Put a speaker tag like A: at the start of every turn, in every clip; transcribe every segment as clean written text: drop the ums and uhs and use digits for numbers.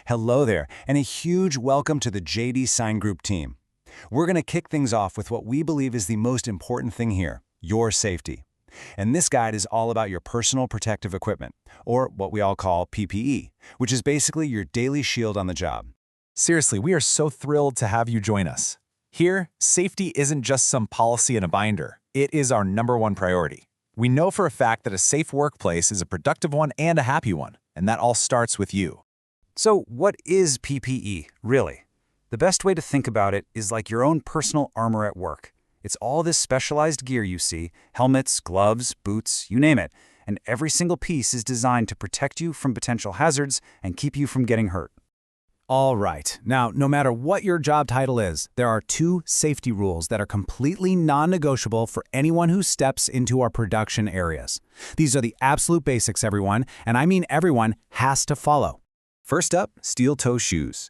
A: Hello there, and a huge welcome to the JD Sign Group team. We're going to kick things off with what we believe is the most important thing here, your safety. And this guide is all about your personal protective equipment, or what we all call PPE, which is basically your daily shield on the job.
B: Seriously, we are so thrilled to have you join us. Here, safety isn't just some policy in a binder. It is our #1 priority. We know for a fact that a safe workplace is a productive one and a happy one, and that all starts with you.
A: So what is PPE, really? The best way to think about it is like your own personal armor at work. It's all this specialized gear you see, helmets, gloves, boots, you name it, and every single piece is designed to protect you from potential hazards and keep you from getting hurt.
C: All right. Now, no matter what your job title is, there are 2 safety rules that are completely non-negotiable for anyone who steps into our production areas. These are the absolute basics, everyone, and I mean everyone has to follow.
D: First up, steel-toe shoes.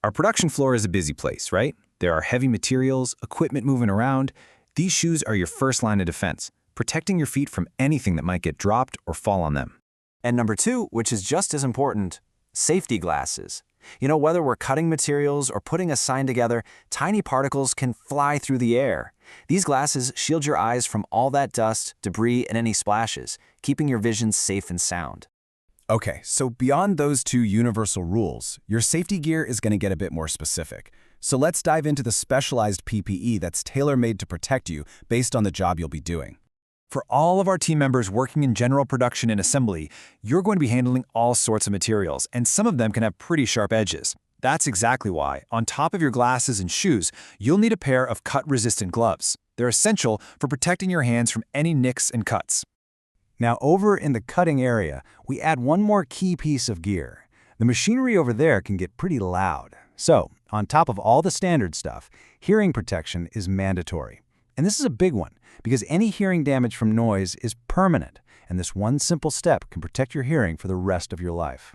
D: Our production floor is a busy place, right? There are heavy materials, equipment moving around. These shoes are your first line of defense, protecting your feet from anything that might get dropped or fall on them.
E: And number 2, which is just as important, safety glasses. You know, whether we're cutting materials or putting a sign together, tiny particles can fly through the air. These glasses shield your eyes from all that dust, debris, and any splashes, keeping your vision safe and sound.
C: Okay, so beyond those 2 universal rules, your safety gear is going to get a bit more specific. So let's dive into the specialized PPE that's tailor-made to protect you based on the job you'll be doing.
B: For all of our team members working in general production and assembly, you're going to be handling all sorts of materials, and some of them can have pretty sharp edges. That's exactly why, on top of your glasses and shoes, you'll need a pair of cut-resistant gloves. They're essential for protecting your hands from any nicks and cuts.
A: Now, over in the cutting area, we add one more key piece of gear. The machinery over there can get pretty loud. So, on top of all the standard stuff, hearing protection is mandatory. And this is a big one, because any hearing damage from noise is permanent, and this one simple step can protect your hearing for the rest of your life.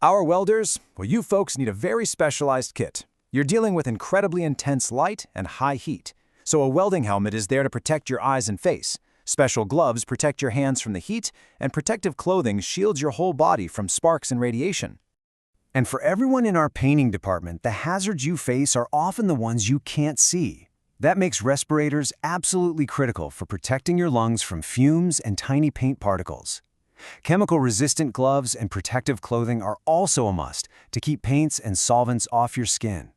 C: Our welders, well, you folks need a very specialized kit. You're dealing with incredibly intense light and high heat, so a welding helmet is there to protect your eyes and face. Special gloves protect your hands from the heat, and protective clothing shields your whole body from sparks and radiation.
A: And for everyone in our painting department, the hazards you face are often the ones you can't see. That makes respirators absolutely critical for protecting your lungs from fumes and tiny paint particles. Chemical-resistant gloves and protective clothing are also a must to keep paints and solvents off your skin.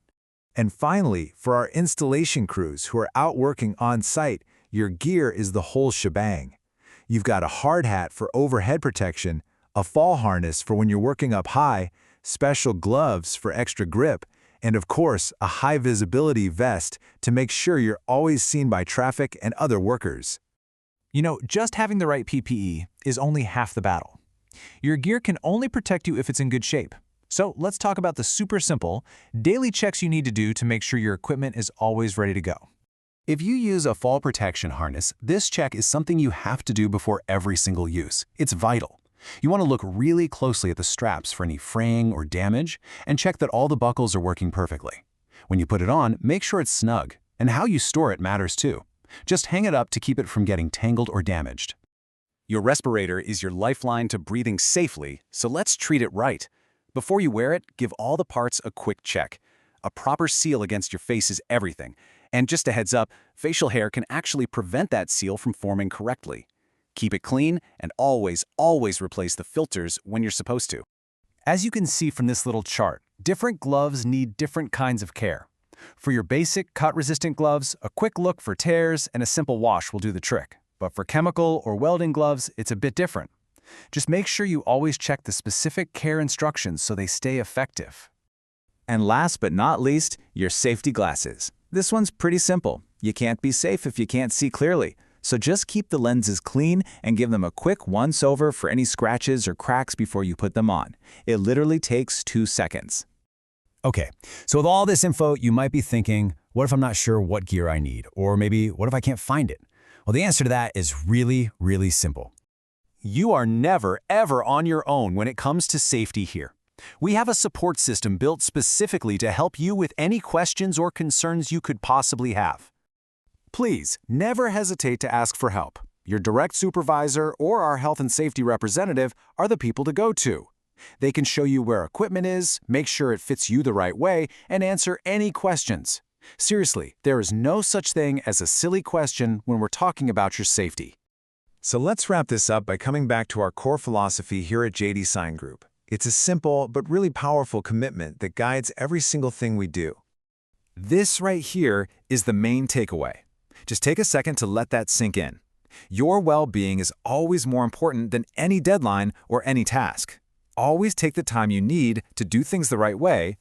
F: And finally, for our installation crews who are out working on site, your gear is the whole shebang. You've got a hard hat for overhead protection, a fall harness for when you're working up high, special gloves for extra grip, and of course, a high-visibility vest to make sure you're always seen by traffic and other workers.
B: You know, just having the right PPE is only half the battle. Your gear can only protect you if it's in good shape. So let's talk about the super simple, daily checks you need to do to make sure your equipment is always ready to go.
C: If you use a fall protection harness, this check is something you have to do before every single use. It's vital. You want to look really closely at the straps for any fraying or damage and check that all the buckles are working perfectly. When you put it on, make sure it's snug, and how you store it matters too. Just hang it up to keep it from getting tangled or damaged.
D: Your respirator is your lifeline to breathing safely, so let's treat it right. Before you wear it, give all the parts a quick check. A proper seal against your face is everything. And just a heads up, facial hair can actually prevent that seal from forming correctly. Keep it clean and always replace the filters when you're supposed to.
C: As you can see from this little chart, different gloves need different kinds of care. For your basic cut-resistant gloves, a quick look for tears and a simple wash will do the trick. But for chemical or welding gloves, it's a bit different. Just make sure you always check the specific care instructions so they stay effective.
D: And last but not least, your safety glasses. This one's pretty simple. You can't be safe if you can't see clearly. So just keep the lenses clean and give them a quick once-over for any scratches or cracks before you put them on. It literally takes 2 seconds.
C: Okay, so with all this info, you might be thinking, what if I'm not sure what gear I need? Or maybe, what if I can't find it? Well, the answer to that is really, really simple.
A: You are never, ever on your own when it comes to safety here. We have a support system built specifically to help you with any questions or concerns you could possibly have. Please, never hesitate to ask for help. Your direct supervisor or our health and safety representative are the people to go to.
D: They can show you where equipment is, make sure it fits you the right way, and answer any questions. Seriously, there is no such thing as a silly question when we're talking about your safety.
F: So let's wrap this up by coming back to our core philosophy here at JD Sign Group. It's a simple but really powerful commitment that guides every single thing we do.
B: This right here is the main takeaway. Just take a second to let that sink in. Your well-being is always more important than any deadline or any task. Always take the time you need to do things the right way,